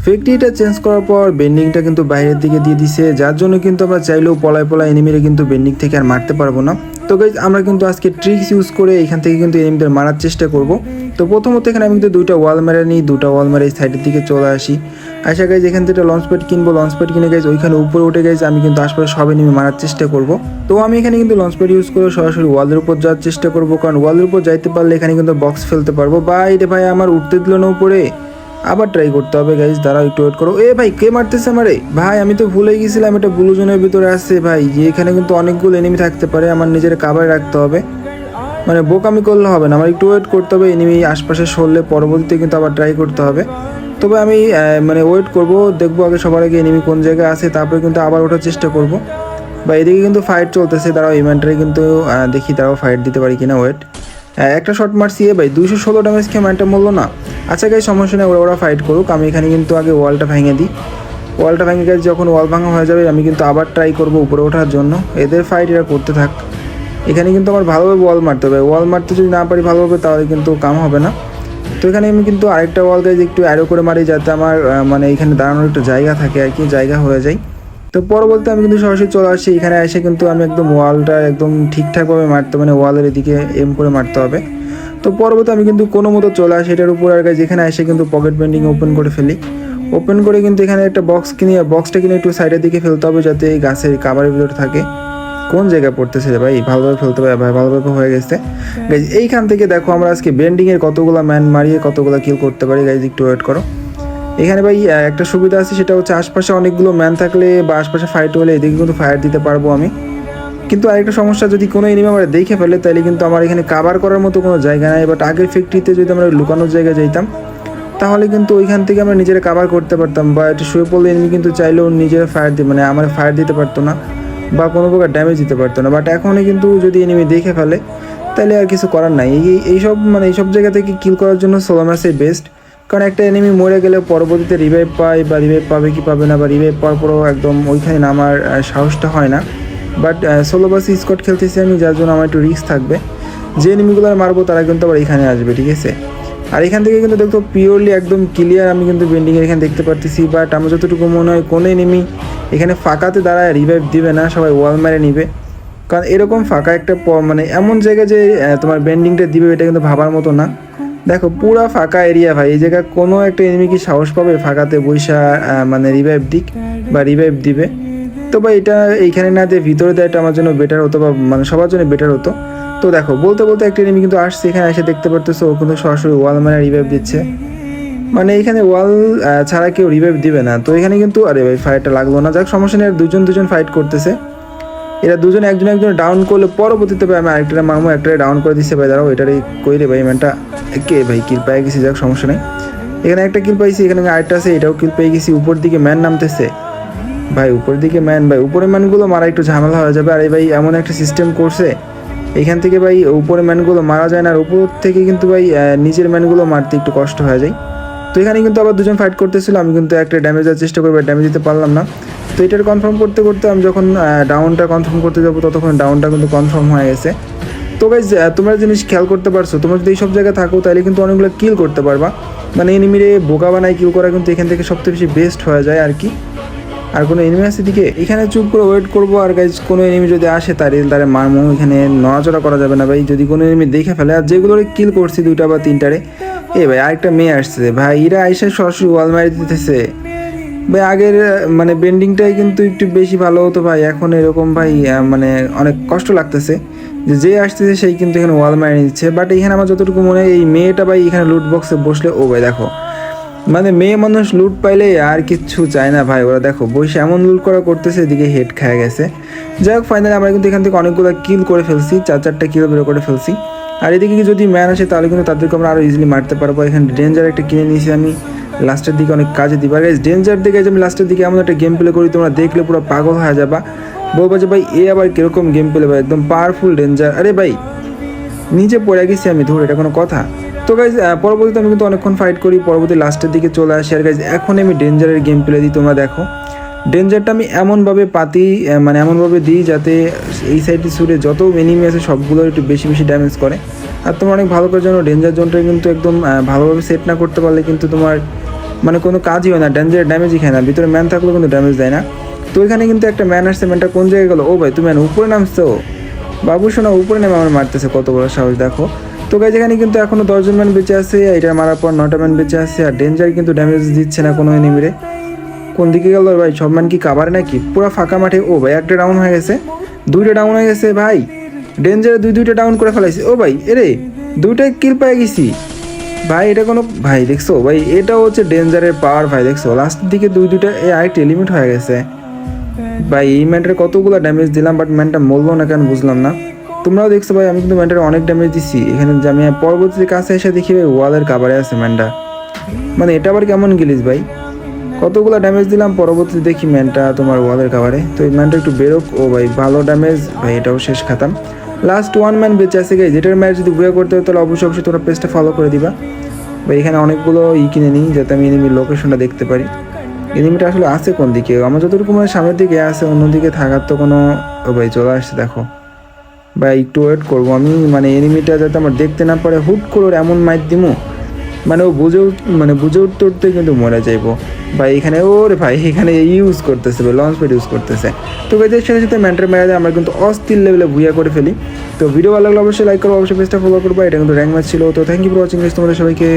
ফ্যাক্টরিটা change করার পর বেন্ডিংটা কিন্তু বাইরের দিকে দিয়ে দিছে, যার জন্য কিন্তু আমরা চাইলেও পলায় এনিমিরে কিন্তু বেন্ডিং থেকে আর মারতে পারবো না। তো গাইজ আমরা কিন্তু আজকে ট্রিক্স ইউজ করে এখান থেকে কিন্তু এনিমিদের মারার চেষ্টা করব। তো প্রথমত এখানে আমি কিন্তু দুইটা ওয়াল মেরে নিই, দুটা ওয়াল মেরে এই সাইডের দিকে চলে আসি। আশা গাইজ এখান থেকে লঞ্চ প্যাড কিনবো, লঞ্চ প্যাড কিনে গাইজ ওইখানে উপরে উঠে গাইজ আমি কিন্তু আশপাশে সব এনিমি মারার চেষ্টা করব। তো আমি এখানে কিন্তু লঞ্চ প্যাড ইউজ করে সরাসরি ওয়ালের উপর যাওয়ার চেষ্টা করবো, কারণ ওয়ালের উপর যাইতে পারলে এখানে কিন্তু বক্স ফেলতে পারবো। ভাই রে ভাই, আমার উঠতে দিল না উপরে, আবার ট্রাই করতে হবে গাইজ, দাঁড়াও একটু ওয়েট করো। এ ভাই কে মারতেছে আমারে? ভাই আমি তো ভুলে গেছিলাম এটা ব্লু জোনের ভিতরে আছে ভাই, যে এখানে কিন্তু অনেকগুলো এনিমি থাকতে পারে, আমার নিজের কাভারে রাখতে হবে, মানে বোকামি করলে হবে না, আমার একটু ওয়েট করতে হবে। এনিমি আশপাশে সরলে পরবর্তীতে কিন্তু আবার ট্রাই করতে হবে। তবে আমি মানে ওয়েট করব, দেখবো আগে সবার আগে এনিমি কোন জায়গায় আছে, তারপরে কিন্তু আবার ওঠার চেষ্টা করব। বা এদিকে কিন্তু ফাইট চলতেছে, দাঁড়াও ইভেন্টারে কিন্তু দেখি দাঁড়াও ফাইট দিতে পারি কিনা। ওয়েট, একটা শট মারছি, ভাই 216 ড্যামেজ খেয়ে ম্যানটা মরলো না। আচ্ছা গাই সমস্যা নেই, ওরা ফাইট করুক, আমি এখানে কিন্তু আগে ওয়ালটা ভেঙে দিই। ওয়ালটা ভেঙে গেছে, যখন ওয়াল ভাঙা হয়ে যাবে আমি কিন্তু আবার ট্রাই করব উপরে ওঠার জন্য। এদের ফাইট এরা করতে থাক, এখানে কিন্তু আমার ভালোভাবে ওয়াল মারতে হবে। ওয়াল মারতে যদি না পারি ভালোভাবে তাহলে কিন্তু কাম হবে না। তো এখানে আমি কিন্তু আরেকটা ওয়াল গাইজ একটু অ্যারো করে মারি, যাতে আমার মানে এখানে দাঁড়ানোর একটু জায়গা থাকে আর কি, জায়গা হয়ে যায়। তো পরবর্তী আমি কিন্তু সরাসরি চলে আসছি এখানে এসে, কিন্তু আমি একদম ওয়ালটা একদম ঠিকঠাকভাবে মারতে, মানে ওয়ালের এদিকে এম করে মারতে হবে। তো পরবর্তী আমি কিন্তু কোনো মতো চলে আসি এটার উপর, আর যেখানে এসে কিন্তু পকেট বেন্ডিং ওপেন করে ফেলি। ওপেন করে কিন্তু এখানে একটা বক্স কিনে, বক্সটা কিনে একটু সাইডের দিকে ফেলতে হবে, যাতে এই গাছের কাভারের ভিতরে থাকে। কোন জায়গায় পড়তেছে রে ভাই? ভালোভাবে ফেলতে হবে ভাই, ভালোভাবে হয়ে গেছে গাইজ। এইখান থেকে দেখো আমরা আজকে বেন্ডিংয়ের কতগুলো ম্যান মারিয়ে কতগুলো কিল করতে পারি গাইজ, একটু ওয়েট করো। এখানে ভাই একটা সুবিধা আছে, সেটা হচ্ছে আশপাশে অনেকগুলো ম্যান থাকলে বা আশপাশে ফাইট হলে এদিকে কিন্তু ফায়ার দিতে পারবো আমি। কিন্তু আরেকটা সমস্যা, যদি কোনো এনিমি আমরা দেখে ফেলে তাহলে কিন্তু আমার এখানে কাভার করার মতো কোনো জায়গা নাই। বাট আগের ফ্যাক্টরিতে যদি আমরা লুকানোর জায়গায় যাইতাম তাহলে কিন্তু ওইখান থেকে আমরা নিজেরা কাভার করতে পারতাম, বা এটা শুয়ে পড়লে এনিমি কিন্তু চাইলেও নিজেরা ফায়ার দিয়ে, মানে আমার ফায়ার দিতে পারতো না বা কোনো প্রকার ড্যামেজ দিতে পারতো না। বাট এখনই কিন্তু যদি এনিমি দেখে ফেলে তাহলে আর কিছু করার নাই। এইসব মানে এইসব জায়গা থেকে কিল করার জন্য সোলো ম্যাচই বেস্ট, কারণ একটা এনিমি মরে গেলে পরবর্তীতে রিভাইভ পায়, বা রিভাইভ পাবে কি পাবে না, বা রিভাইভ পাওয়ার পরও একদম ওইখানে নামার সাহসটা হয় না। বাট সোলো বাসি স্কোয়াড খেলতেছি আমি, যার জন্য আমার একটু রিস্ক থাকবে। যে এনিমিগুলো মারবো তারা কিন্তু আবার এখানে আসবে, ঠিক আছে। আর এখান থেকে কিন্তু দেখো পিওরলি একদম ক্লিয়ার আমি কিন্তু বেন্ডিংয়ের এখানে দেখতে পারতেছি। বাট আমার যতটুকু মনে হয় কোনো এনিমি এখানে ফাঁকাতে দাঁড়ায় রিভাইভ দিবে না, সবাই ওয়াল মেরে নিবে। কারণ এরকম ফাঁকা একটা মানে এমন জায়গা যে তোমার বেন্ডিংটা দিবে, এটা কিন্তু ভাবার মতো না। দেখো পুরা ফাঁকা এরিয়া ভাই, এই জায়গায় কোনো একটা এনিমি কি সাহস পাবে ফাঁকাতে বৈশা মানে রিভাইভ দিক বা রিভাইভ দিবে? তো ভাই এটা এইখানে না দিয়ে ভিতরে দেয়, এটা আমার জন্য বেটার হতো, বা মানে সবার জন্য বেটার হতো। তো দেখো বলতে বলতে একটা এনিমি কিন্তু আসছে, এখানে এসে দেখতে পারতেছো ও কিন্তু সরাসরি ওয়াল মানে রিভাইভ দিচ্ছে, মানে এখানে ওয়াল ছাড়া কেউ রিভাইভ দিবে না। তো এখানে কিন্তু আরে ভাই ফায়ারটা লাগলো না, যাক সমস্যা নেই। দুজন ফাইট করতেছে, এরা দুজন একজন ডাউন করলে পরবর্তীতে ভাই আমি আরেকটা মারমো, একটারে ডাউন করে দিচ্ছে ভাই। দাঁড়াও এটারে কই রে ভাই, ম্যানটা কে ভাই? কিল পেয়ে গেছি, যাক সমস্যা নেই। এখানে একটা কিল পাইছি, এখানে আরেকটা আছে, এটাও কিল পেয়ে গেছি। উপর দিকে ম্যান নামতেছে ভাই, উপর দিকে ম্যান, ভাই উপরে ম্যানগুলো মারা একটু ঝামেলা হয়ে যাবে। আর এই ভাই এমন একটা সিস্টেম করছে এখান থেকে ভাই উপরে ম্যানগুলো মারা যায় না, আর উপর থেকে কিন্তু ভাই নিচের ম্যানগুলো মারতে একটু কষ্ট হয়ে যায়। তো এখানে কিন্তু আবার দুজন ফাইট করতেছিল, আমি কিন্তু একটা ড্যামেজ দেওয়ার চেষ্টা করবো, ড্যামেজ দিতে পারলাম না। তো এটার কনফার্ম করতে করতে আমি যখন ডাউনটা কনফার্ম করতে যাবো ততক্ষণ ডাউনটা কিন্তু কনফার্ম হয়ে গেছে। তো গাইজ তোমরা জিনিস খেয়াল করতে পারছো, তোমরা যদি এইসব জায়গায় থাকো তাহলে কিন্তু অনেকগুলো কিল করতে পারবা, মানে এনিমিরে বোকা বানায় কিল করা কিন্তু এখান থেকে সবথেকে বেশি বেস্ট হয়ে যায় আর কি। আর কোনো এনিমি আছে দিকে, এখানে চুপ করে ওয়েট করবো। আর গাইজ কোনো এনিমি যদি আসে তারে মারমো, এখানে নড়াচড়া করা যাবে না ভাই, যদি কোনো এনিমি দেখে ফেলে। আর যেগুলোরে কিল করছি দুইটা বা তিনটারে, এ ভাই আরেকটা মেয়ে আসছে ভাই, এরা আইসা সরাসরি ওয়াল মারি দিতেছে ভাই। আগের মানে বেন্ডিংটাই কিন্তু একটু বেশি ভালো হতো ভাই, এখন এরকম ভাই মানে অনেক কষ্ট লাগতেছে যে আসতেছে সেই কিন্তু এখানে ওয়াল মারি নিচ্ছে। বাট এখানে আমার যতটুকু মনে হয় এই মেয়েটা ভাই এখানে লুট বক্সে বসলে, ও ভাই দেখো মানে মেয়ে মানুষ লুট পাইলে আর কিচ্ছু চায় না ভাই, ওরা দেখো বসে এমন লুট করা করতেছে, এদিকে হেড খায় গেছে। যাই হোক ফাইনালি আমরা কিন্তু এখান থেকে অনেকগুলো কিল করে ফেলছি, 4-4টা কিল বের করে ফেলছি। আর এদিকে যদি ম্যান আসে তাহলে কিন্তু তাদেরকে আমরা আরও ইজিলি মারতে পারবো। এখানে ডেঞ্জার একটা কিনে নিয়েছি আমি, লাস্টের দিকে অনেক কাজে দিবা গাইজ। ডেঞ্জার দিকে আমি লাস্টের দিকে এমন একটা গেম প্লে করি, তোমরা দেখলে পুরো পাগল হয়ে যাবা, বলবা যে ভাই এ আবার কীরকম গেম প্লে ভাই, একদম পাওয়ারফুল ডেঞ্জার। আরে ভাই নিচে পড়ে গেছি আমি, ধর এটা কোনো কথা? তো গাইজ পরবর্তীতে আমি কিন্তু অনেকক্ষণ ফাইট করি, পরবর্তী লাস্টের দিকে চলে আসি। আর গাইজ এখন আমি ডেঞ্জারের গেম প্লে দিই, তোমরা দেখো ডেঞ্জারটা আমি এমনভাবে পাতি, মানে এমনভাবে দিই যাতে এই সাইডে সুরে যত এনিমি আছে সবগুলো একটু বেশি বেশি ড্যামেজ করে। আর তোমার অনেক ভালো করে জানো ডেঞ্জার জোনটা কিন্তু একদম ভালোভাবে সেট না করতে পারলে কিন্তু তোমার মানে কোনো কাজই হয় না, ডেঞ্জারের ড্যামেজই খায় না, ভিতরে ম্যান থাকলেও কিন্তু ড্যামেজ দেয় না। তো এখানে কিন্তু একটা ম্যান আসছে, ম্যানটা কোন জায়গায় গেলো? ও ভাই তুমি ম্যান উপরে নামছো, বাবু শোনা উপরে নেমে আমার মারতেছে, কত বড় সাহস দেখো। তো গাইজ এখানে কিন্তু এখনো 10জন ম্যান বেঁচে আছে, এটা মারার পর 9টা ম্যান বেঁচে আছে, আর ডেঞ্জার কিন্তু ড্যামেজ দিচ্ছে না কোনো এনিমিরে। কোন দিকে গেল ভাই? সব ম্যান কি কাভারে নাকি? পুরো ফাঁকা মাঠে। ও ভাই একটা ডাউন হয়ে গেছে, 2টা ডাউন হয়ে গেছে ভাই, ডেঞ্জারে দুইটা ডাউন করে ফেলাইছে। ও ভাই এরে 2টা কিল পেয়ে গেছি ভাই, এটা কোনো ভাই দেখছো ভাই, এটা হচ্ছে ডেঞ্জারের পাওয়ার ভাই, দেখছো লাস্টের দিকে দুইটা আরেকটা লিমিট হয়ে গেছে ভাই। এই ম্যানটার কতগুলো ড্যামেজ দিলাম, বাট ম্যানটা মরলো না কেন বুঝলাম না। তোমরাও দেখছো ভাই, আমি কিন্তু ম্যানটার অনেক ড্যামেজ দিচ্ছি। এখানে যে আমি পরবর্তী কাছে এসে দেখি ভাই ওয়ালের কাভারে আছে ম্যানটা, মানে এটা আবার কেমন গিলিস ভাই, কতগুলো ড্যামেজ দিলাম, পরবর্তীতে দেখি ম্যানটা তোমার ওয়ালের কাভারে। তো এই ম্যানটা একটু বেরোক। ও ভাই ভালো ড্যামেজ ভাই, এটাও শেষ খাতাম। লাস্ট 1 ম্যান বেঁচে আছে গাইজ, যেটার ম্যাচ যদি বুয়া করতে হয় তাহলে অবশ্যই তোমরা পেজটা ফলো করে দিবা ভাই। এখানে অনেকগুলো কিনে নিই যাতে আমি এনিমির লোকেশনটা দেখতে পারি, এনিমিটা আসলে আছে কোন দিকে। আমার যতটুকু মানে সামনের দিকে আছে, অন্যদিকে থাকার তো কোনো। ও ভাই চলে আসছে দেখো ভাই, একটু ওয়েট করবো আমি, মানে এনিমিটা যাতে আমার দেখতে না পারে, হুট করে ওর এমন মাইর দিমু মানে ও বুঝে উঠতে উঠতে কিন্তু মরে যাইবো ভাই। এখানে ওরে ভাই এখানে ইউজ করতেছে ভাই, লঞ্চ প্যাড ইউজ করতেছে। তো ভাইদের সাথে সাথে ম্যান্টার মেরে আমরা কিন্তু অস্থির লেভেলে ভুইয়া করে ফেলি। তো ভিডিও ভালো লাগলে অবশ্যই লাইক করবো, অবশ্যই পেজটা ফলো করবো। এটা কিন্তু র্যাঙ্ক ম্যাচ ছিল। তো thank you for watching guys তোমাদের সবাইকে।